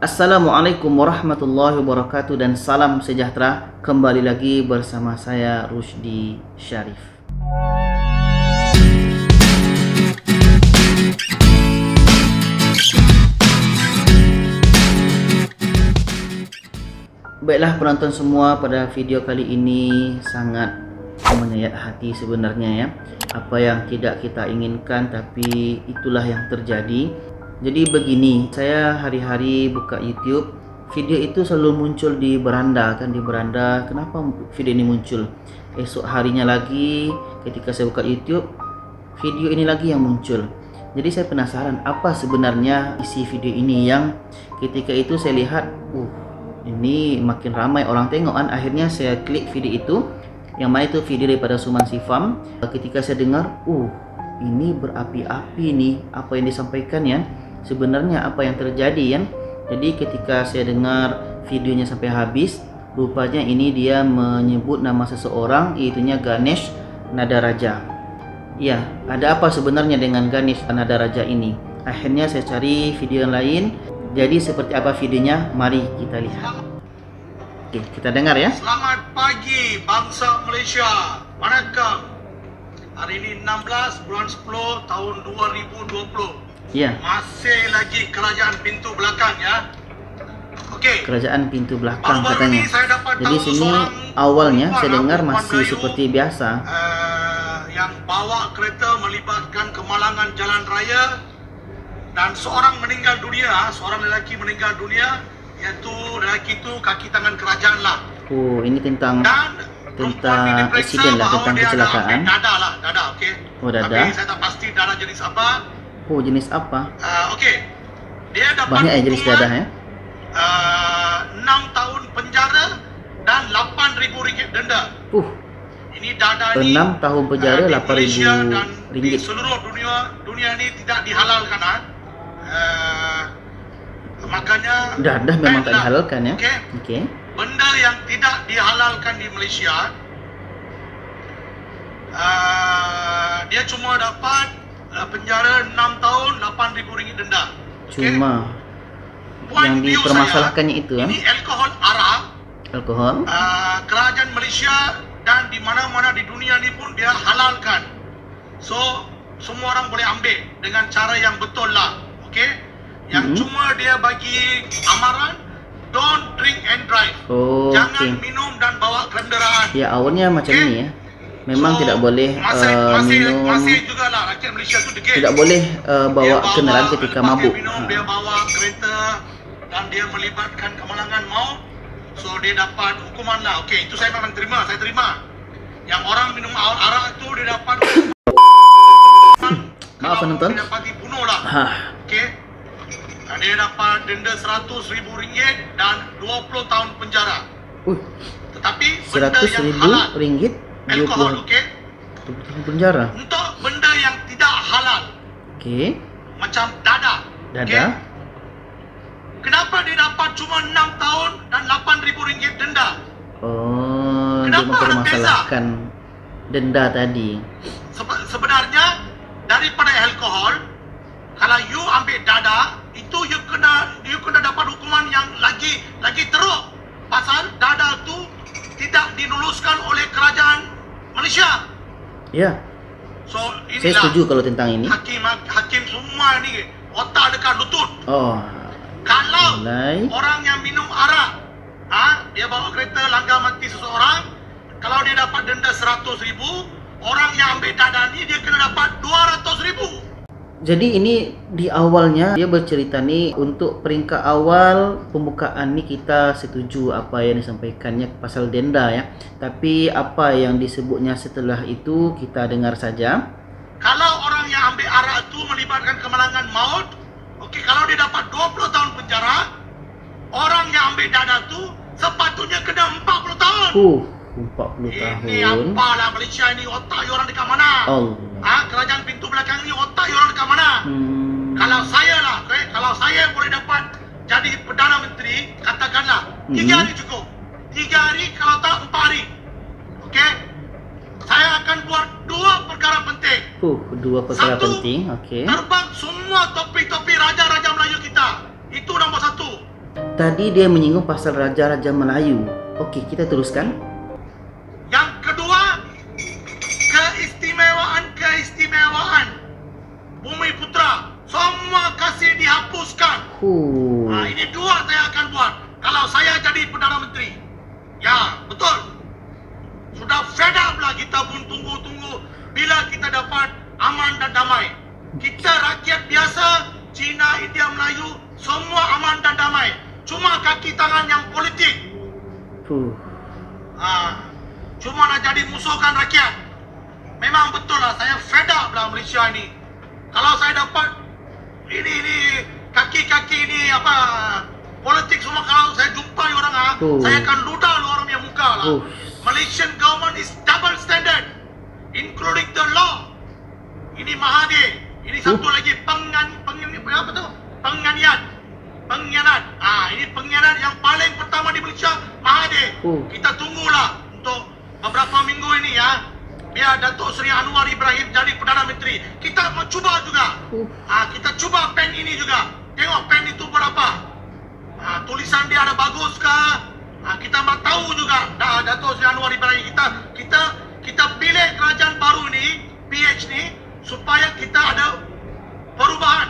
Assalamualaikum warahmatullahi wabarakatuh dan salam sejahtera. Kembali lagi bersama saya Rusdi Syarif. Baiklah penonton semua, pada video kali ini sangat menyayat hati sebenarnya ya. Apa yang tidak kita inginkan tapi itulah yang terjadi. Jadi begini, saya hari-hari buka YouTube, video itu selalu muncul di beranda kan, di beranda. Kenapa video ini muncul? Esok harinya lagi ketika saya buka YouTube, video ini lagi yang muncul. Jadi saya penasaran apa sebenarnya isi video ini, yang ketika itu saya lihat, ini makin ramai orang tengok kan. Akhirnya saya klik video itu, yang mana itu video daripada Sumansi Farm. Ketika saya dengar, ini berapi-api nih apa yang disampaikan ya. Sebenarnya apa yang terjadi ya. Jadi ketika saya dengar videonya sampai habis, rupanya ini dia menyebut nama seseorang, yaitunya Ganesh Nadaraja. Ya, ada apa sebenarnya dengan Ganesh Nadaraja ini? Akhirnya saya cari video yang lain. Jadi seperti apa videonya? Mari kita lihat. Oke, kita dengar ya. Selamat pagi bangsa Malaysia. Wanakkam. Hari ini 16 bulan 10 tahun 2020. Ya. Masih lagi kerajaan pintu belakang ya. Okey. Kerajaan pintu belakang Baru-baru katanya. ini saya dapat Jadi tahu sini seorang awalnya perempuan saya dengar perempuan masih Melayu, seperti biasa. Yang bawa kereta melibatkan kemalangan jalan raya dan seorang meninggal dunia, seorang lelaki meninggal dunia, iaitu lelaki itu kaki tangan kerajaan lah. Ini tentang insiden lah, tentang kecelakaan. Dada lah, dada, okey. Dada. Tapi saya tak pasti dada jenis apa. Jenis apa? Okey. Dia dapat banyak ya jenis dada ya. 6 tahun penjara dan RM8,000 denda. Ini dada ni 6 tahun penjara, RM8,000. Di seluruh dunia ni tidak dihalalkan makanya dadah memang tak dihalalkan ya. Okey. Benda yang tidak dihalalkan di Malaysia, dia cuma dapat penjara 6 tahun, RM8,000 denda. Cuma yang dipermasalahkannya itu ini alkohol arak. Alkohol. Kerajaan Malaysia dan di mana-mana di dunia ni pun dia halalkan. So semua orang boleh ambil dengan cara yang betul lah. Okey. Yang cuma dia bagi amaran, don't drink and drive. Jangan minum dan bawa kenderaan. Ya, awalnya macam ni ya. Memang tidak boleh minum. Masih jugalah rakyat Malaysia tu degil. Tidak boleh bawa kenderaan ketika mabuk. Dia bawa kereta dan dia melibatkan kemalangan maut. So dia dapat hukuman lah. Okey, itu saya memang terima, saya terima. Yang orang minum arak tu dia dapat maaf penonton. Dia dapat dibunuh lah. Okey. Dia dapat denda RM100,000 dan 20 tahun penjara. Tetapi benda yang halal, RM100,000, alkohol, okey? 20 tahun penjara. Untuk benda yang tidak halal, macam dada. Okay? Kenapa dia dapat cuma 6 tahun dan RM8,000 denda? Dia mempermasalahkan denda tadi. Sebenarnya daripada alkohol, kalau you ambil dada, itu you kena dapat hukuman yang lagi teruk. Pasal dada tu tidak diluluskan oleh kerajaan Malaysia. Ya. So inilah, saya setuju kalau tentang ini. Hakim semua ni otak dekat lutut. Kalau orang yang minum arak, dia bawa kereta langgar mati seseorang, kalau dia dapat denda RM100,000, orang yang ambil dada ni dia kena dapat RM200,000. Jadi ini di awalnya dia bercerita nih, untuk peringkat awal pembukaan nih kita setuju apa yang disampaikannya pasal denda ya. Tapi apa yang disebutnya setelah itu kita dengar saja. Kalau orang yang ambil arak itu melibatkan kemalangan maut, okey, kalau dia dapat 20 tahun penjara, orang yang ambil dada tu sepatutnya kena 40 tahun. 40 tahun. Ini apalah Malaysia ni, otak orang dekat mana? Kerajaan pintu belakang ni otak orang dekat mana? Kalau saya lah, kalau saya boleh dapat jadi Perdana Menteri, katakanlah 3 hari cukup. 3 hari, kalau tak 4 hari. Okey? Saya akan buat 2 perkara penting. 2 perkara penting, okey. Terbang semua topi-topi raja-raja Melayu kita. Itu nombor 1. Tadi dia menyinggung pasal raja-raja Melayu. Okey, kita teruskan. Yang kedua, keistimewaan Bumi Putra semua kasih dihapuskan. Ini dua saya akan buat kalau saya jadi Perdana Menteri. Ya, betul. Sudah fed up lah kita pun tunggu-tunggu bila kita dapat aman dan damai. Kita rakyat biasa, Cina, India, Melayu, semua aman dan damai. Cuma kaki tangan yang politik. Cuma nak jadi musuhkan rakyat. Memang betul lah, saya fed up lah Malaysia ini. Kalau saya dapat ini kaki-kaki ini apa politik semua, kalau saya jumpai orang saya akan ludah orang yang muka lah. Malaysian government is double standard, including the law. Ini Mahathir. Ini satu lagi pengkhianat. Ini pengkhianat yang paling pertama di Malaysia, Mahathir. Kita tunggulah untuk beberapa minggu ini ya. Biar Datuk Seri Anwar Ibrahim jadi Perdana Menteri. Kita mau cuba juga. Kita cuba pen ini juga. Tengok pen itu berapa. Tulisan dia ada bagus kah? Kita mau tahu juga Datuk Seri Anwar Ibrahim. Kita pilih kerajaan baru ini, PH ni, supaya kita ada perubahan.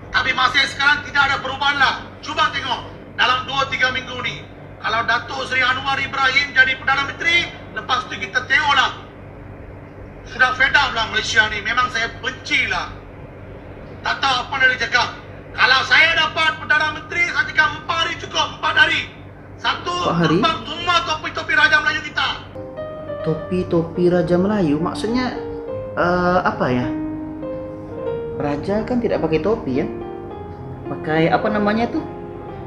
Tapi masih sekarang tidak ada perubahan lah. Cuba tengok dalam 2-3 minggu ni. Kalau Datuk Seri Anwar Ibrahim jadi Perdana Menteri, lepas tu kita tengoklah. Sudah fed up lah Malaysia ni. Memang saya benci lah. Tak tahu apa nak cakap. Kalau saya dapat Perdana Menteri, saya cakap 4 hari cukup. 4 hari. Satu, terbang semua topi-topi Raja Melayu kita. Topi-topi Raja Melayu? Maksudnya apa ya? Raja kan tidak pakai topi ya? Pakai apa namanya tu?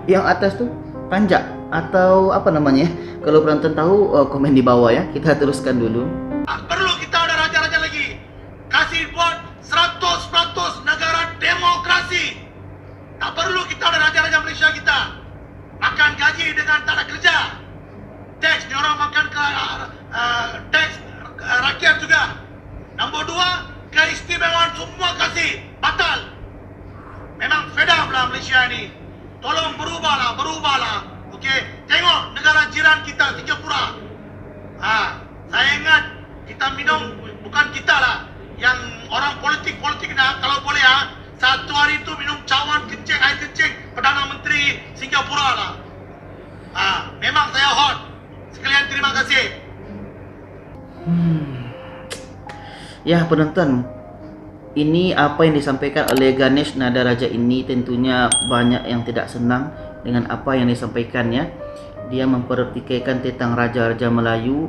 Yang atas tu? Panjak? Atau apa namanya? Kalau penonton tahu, komen di bawah ya. Kita teruskan dulu. Perlu kita ada raja-raja lagi. Kasih buat 100% negara demokrasi. Tak perlu kita ada raja-raja Malaysia kita. Makan gaji dengan tak ada kerja. Teks, ni orang makan teks rakyat juga. Nombor 2, keistimewaan semua kasih. Batal. Memang fed up lah Malaysia ni. Tolong berubahlah. Okey, tengok negara jiran kita, Singapura. Saya ingat kita minum, bukan kita lah, yang orang politik dah, kalau boleh satu hari tu minum cawan kencing, air kencing Perdana Menteri Singapura lah. Memang saya hot. Sekalian terima kasih. Ya penonton, ini apa yang disampaikan oleh Ganesh Nadaraja ini tentunya banyak yang tidak senang dengan apa yang disampaikannya. Dia mempertikaikan tentang raja-raja Melayu.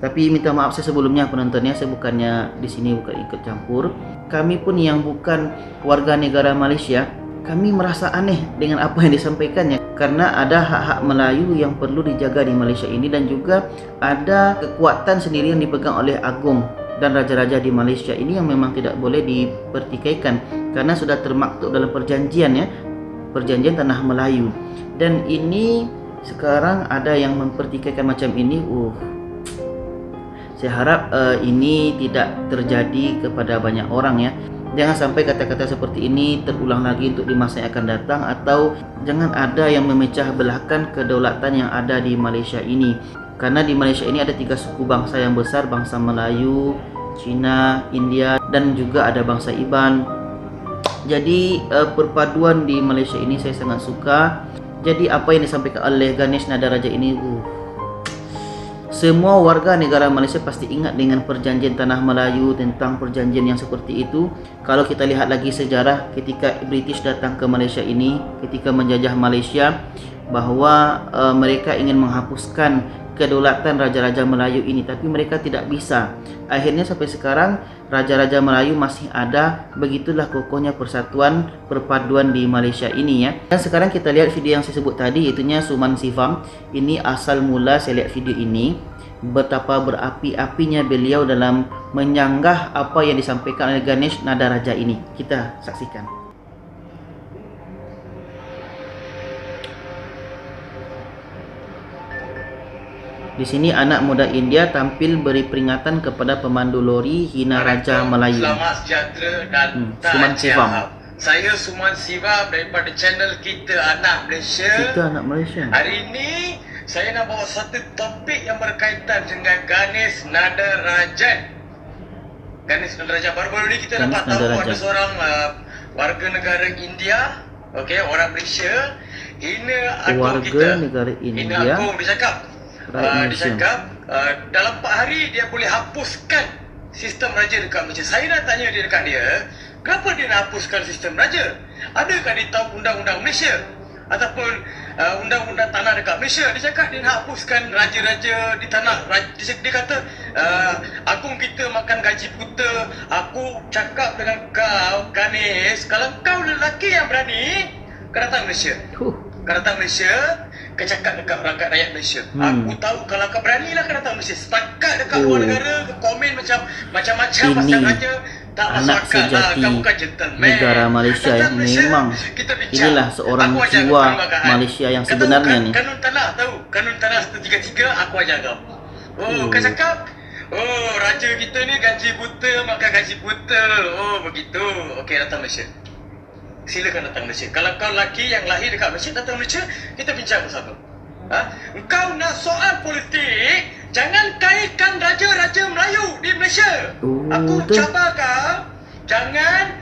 Tapi minta maaf saya sebelumnya penontonnya, saya bukannya di sini bukan ikut campur. Kami pun yang bukan warga negara Malaysia, kami merasa aneh dengan apa yang disampaikannya, karena ada hak-hak Melayu yang perlu dijaga di Malaysia ini, dan juga ada kekuatan sendiri yang dipegang oleh Agong dan raja-raja di Malaysia ini yang memang tidak boleh dipertikaikan karena sudah termaktub dalam perjanjian ya, perjanjian tanah Melayu. Dan ini sekarang ada yang mempertikaikan macam ini. Saya harap ini tidak terjadi kepada banyak orang ya. Jangan sampai kata-kata seperti ini terulang lagi untuk di masa yang akan datang, atau jangan ada yang memecah belahkan kedaulatan yang ada di Malaysia ini. Karena di Malaysia ini ada 3 suku bangsa yang besar, bangsa Melayu, Cina, India, dan juga ada bangsa Iban. Jadi perpaduan di Malaysia ini saya sangat suka. Jadi apa yang disampaikan oleh Ganesh Nadaraja ini, semua warga negara Malaysia pasti ingat dengan perjanjian tanah Melayu, tentang perjanjian yang seperti itu. Kalau kita lihat lagi sejarah ketika British datang ke Malaysia ini, ketika menjajah Malaysia, bahwa mereka ingin menghapuskan kedaulatan raja-raja Melayu ini, tapi mereka tidak bisa. Akhirnya sampai sekarang raja-raja Melayu masih ada. Begitulah kokohnya persatuan perpaduan di Malaysia ini ya. Dan sekarang kita lihat video yang saya sebut tadi, itunya Suman Sifam. Ini asal mula saya lihat video ini, betapa berapi-apinya beliau dalam menyanggah apa yang disampaikan oleh Ganesh Nadaraja ini. Kita saksikan. Di sini anak muda India tampil beri peringatan kepada pemandu lori hina Raja Melayu. Selamat sejahtera dan Suman Sifam. Saya Suman Sivam daripada channel Kita Anak Malaysia. Kita Anak Malaysia. Hari ini saya nak bawa satu topik yang berkaitan dengan Ganesh Nadarajan. Ganesh Nadarajan, baru-baru ni kita dapat tahu ada seorang warga negara India, okey, orang Malaysia, hina agung kita. Warga negara India. Hina agung, dia cakap dalam 4 hari dia boleh hapuskan sistem raja dekat Malaysia. Saya nak tanya dia dekat dia, kenapa dia nak hapuskan sistem raja? Adakah dia tahu undang-undang Malaysia? Ataupun undang-undang tanah dekat Malaysia? Dia cakap dia nak hapuskan raja-raja di tanah. Dia kata, agung kita makan gaji buta. Aku cakap dengan kau, Ganesh, kalau kau lelaki yang berani, kau datang Malaysia. Kau datang Malaysia, kau cakap dekat rakyat Malaysia. Aku tahu kalau kau berani lah kau datang Malaysia. Setakat dekat luar negara, kau komen macam-macam pasal raja. Tak anak sejati negara Malaysia yang memang inilah seorang jiwa Malaysia yang sebenarnya ni. Kanun tanah tahu? Kanun tanah 133 aku ajar kau. Kau cakap, raja kita ni gaji buta, makan gaji buta. Begitu. Okey, datang Malaysia. Silakan datang Malaysia. Kalau kau lelaki yang lahir dekat Malaysia, datang Malaysia, kita bincang bersama. Engkau nak soal politik, jangan kaitkan raja-raja Melayu di Malaysia. Aku cabar kau, jangan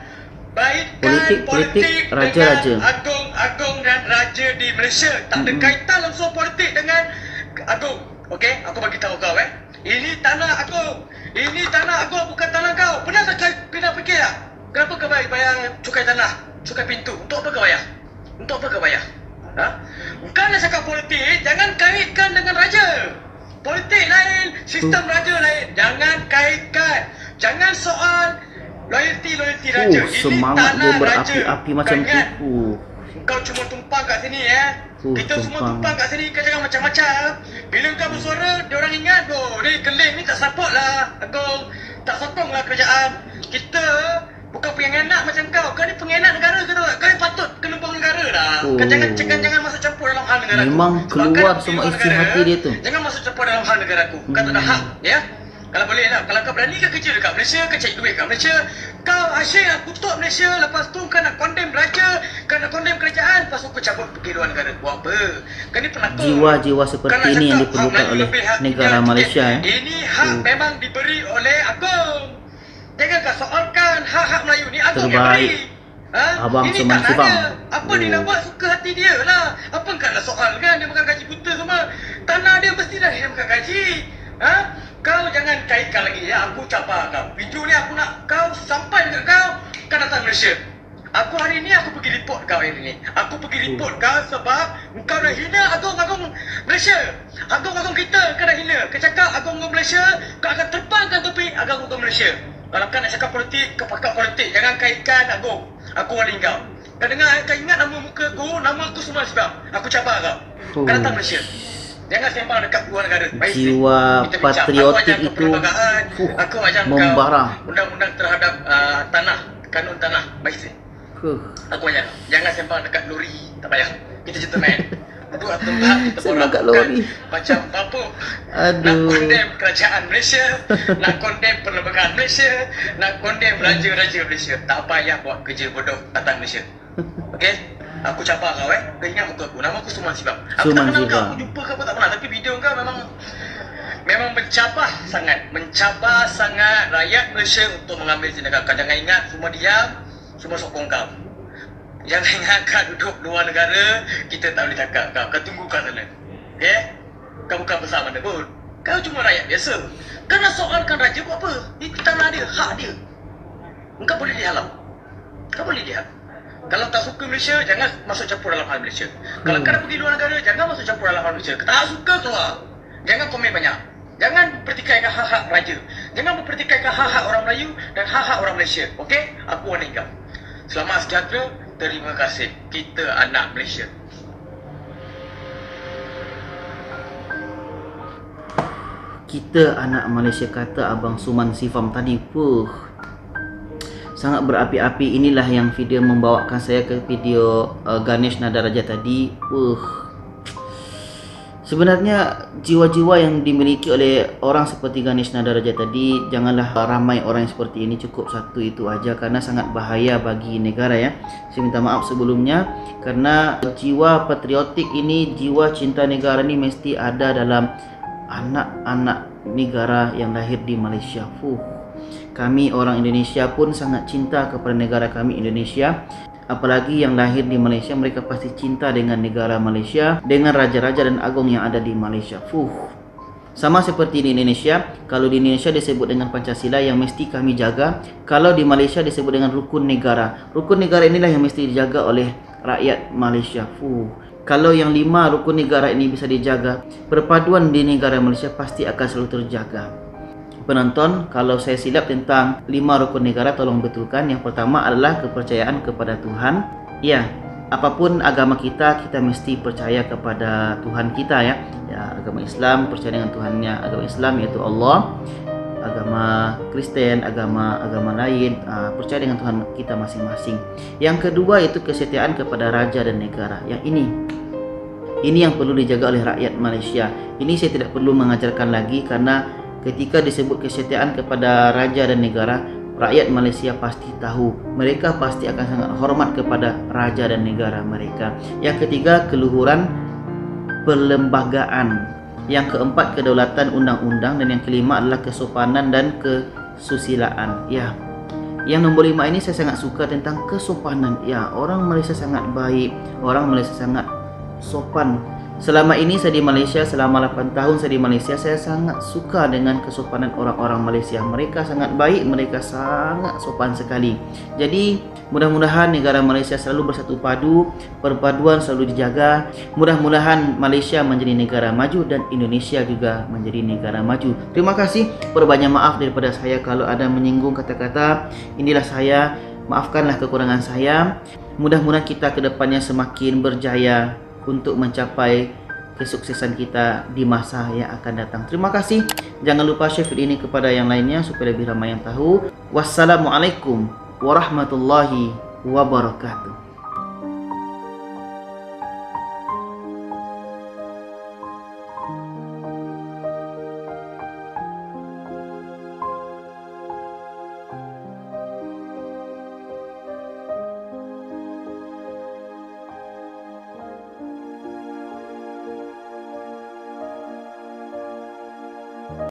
baitkan politik raja-raja, agung-agung dan raja di Malaysia. Tak ada kaitan langsung politik dengan agung. Okey, aku bagi tahu kau ini tanah agung. Ini tanah agung, bukan tanah kau. Pernah fikir tak? Kenapa kau bayar cukai tanah, cukai pintu? Untuk apa kau bayar? Untuk apa kau bayar? Bukan nak cakap politik, jangan kaitkan dengan raja. Politik lain, sistem raja lain. Jangan kaitkan. Jangan soal loyalty raja. Ini semangat tanah dia berapi-api macam tu. Kau cuma tumpang kat sini kita semua tumpang kat sini. Kau jangan macam-macam. Bila kau bersuara, dia orang ingat ni Keleng ni tak support lah Agung, tak sokong lah kerajaan. Kita bukan pengkhianat macam kau. Kau ni pengkhianat negara ke tak? Kau ni patut kena buang negara dah. Kau jangan masuk campur dalam hal negara aku. Memang keluar semua isi hati dia tu. Jangan masuk campur dalam hal negara aku. Kau tak ada hak, ya? Kalau boleh lah. Kalau kau berani kau kerja dekat Malaysia, kau cari duit kat Malaysia. Kau asyik nak kutuk Malaysia. Lepas tu kau nak condemn raja, kau nak condemn kerajaan. Lepas tu kau cabut pergi luar negara. Buat apa? Kau ni penakut. Jiwa-jiwa seperti ini yang diperlukan oleh negara Malaysia. Ini hak memang diberi oleh agung. Jangan kau soalkan hak-hak Melayu ni agung yang beri. Abang ini Suman Sivam. Apa dia nak buat suka hati dia lah. Apa kau nak soalkan dia makan gaji buta semua? Tanah dia mesti dah dia makan gaji. Kau jangan kaitkan lagi ya. Aku cabar kau. Video ni aku nak kau sampai dekat kau datang Malaysia. Aku hari ni aku pergi report kau hari ni. Aku pergi report kau sebab kau dah hina agung-agung Malaysia. Agung-agung kita kau dah hina. Kau cakap agung-agung Malaysia, kau akan terbangkan tepi agung-agung Malaysia. Kalau kau nak cakap politik, kau pakai politik. Jangan kaitkan agung. Aku wali kau. Kau dengar, kau ingat nama muka aku, nama aku semua sebab aku cabar kau. Kau datang Malaysia. Jangan sembang dekat luar negara. Jiwa patriotik itu aku ajar membara. Kau undang-undang terhadap tanah, kanun tanah. Baik. Aku ajar. Jangan sembang dekat lori. Tak payah. Kita gentleman. Duduk atas tempat kita borak lori macam apa. Nak condemn kerajaan Malaysia, nak condemn perlembagaan Malaysia, nak condemn raja-raja Malaysia. Tak payah buat kerja bodoh datang Malaysia. Okey? Aku cabar kau Kau ingat muka aku. Nama aku Suman Sivam. Aku tak kenal kau. Aku jumpa kau pun tak pernah. Tapi video kau memang mencabar sangat rakyat Malaysia untuk mengambil tindakan. Kau jangan ingat semua diam, semua sokong kau. Jangan ingat kau duduk luar negara, kita tak boleh cakap kau. Kau tunggu kat sana. Okay? Kau bukan besar mana pun. Kau cuma rakyat biasa. Kau nak soalkan raja buat apa? Ini tanah dia, hak dia. Kau boleh dihalau. Kau boleh dihalau. Kalau tak suka Malaysia, jangan masuk campur dalam hal Malaysia. Kalau kau nak pergi luar negara, jangan masuk campur dalam hal Malaysia. Kau tak suka keluar. Jangan komen banyak. Jangan pertikaikan hak-hak raja. Jangan mempertikaikan hak-hak orang Melayu dan hak-hak orang Malaysia. Okey? Aku warning kau. Selamat sejahtera. Terima kasih. Kita anak Malaysia. Kita anak Malaysia, kata Abang Suman Sivam tadi. Sangat berapi-api. Inilah yang video membawakan saya ke video Ganesh Nadaraja tadi. Sebenarnya jiwa-jiwa yang dimiliki oleh orang seperti Ganesh Nadaraja tadi, janganlah ramai orang yang seperti ini, cukup satu itu aja karena sangat bahaya bagi negara ya. Saya minta maaf sebelumnya karena jiwa patriotik ini, jiwa cinta negara ini mesti ada dalam anak-anak negara yang lahir di Malaysia. Kami orang Indonesia pun sangat cinta kepada negara kami Indonesia. Apalagi yang lahir di Malaysia, mereka pasti cinta dengan negara Malaysia, dengan raja-raja dan agung yang ada di Malaysia. Sama seperti di Indonesia, kalau di Indonesia disebut dengan Pancasila yang mesti kami jaga. Kalau di Malaysia disebut dengan rukun negara. Rukun negara inilah yang mesti dijaga oleh rakyat Malaysia. Kalau yang 5 rukun negara ini bisa dijaga, perpaduan di negara Malaysia pasti akan selalu terjaga. Penonton, kalau saya silap tentang 5 rukun negara, tolong betulkan. Yang pertama adalah kepercayaan kepada Tuhan. Ya, apapun agama kita, kita mesti percaya kepada Tuhan kita ya. Ya, agama Islam percaya dengan Tuhannya, agama Islam yaitu Allah. Agama Kristen, agama lain percaya dengan Tuhan kita masing-masing. Yang kedua itu kesetiaan kepada raja dan negara. Yang ini yang perlu dijaga oleh rakyat Malaysia. Ini saya tidak perlu mengajarkan lagi karena ketika disebut kesetiaan kepada raja dan negara, rakyat Malaysia pasti tahu. Mereka pasti akan sangat hormat kepada raja dan negara mereka. Yang ketiga, keluhuran perlembagaan. Yang keempat, kedaulatan undang-undang. Dan yang kelima adalah kesopanan dan kesusilaan. Ya, yang nombor 5 ini saya sangat suka tentang kesopanan. Ya, orang Malaysia sangat baik, orang Malaysia sangat sopan. Selama ini saya di Malaysia, selama 8 tahun saya di Malaysia, saya sangat suka dengan kesopanan orang-orang Malaysia. Mereka sangat baik, mereka sangat sopan sekali. Jadi mudah-mudahan negara Malaysia selalu bersatu padu, perpaduan selalu dijaga. Mudah-mudahan Malaysia menjadi negara maju dan Indonesia juga menjadi negara maju. Terima kasih, berbanyak maaf daripada saya kalau ada menyinggung kata-kata. Inilah saya, maafkanlah kekurangan saya. Mudah-mudahan kita ke depannya semakin berjaya untuk mencapai kesuksesan kita di masa yang akan datang. Terima kasih. Jangan lupa share video ini kepada yang lainnya supaya lebih ramai yang tahu. Wassalamualaikum warahmatullahi wabarakatuh.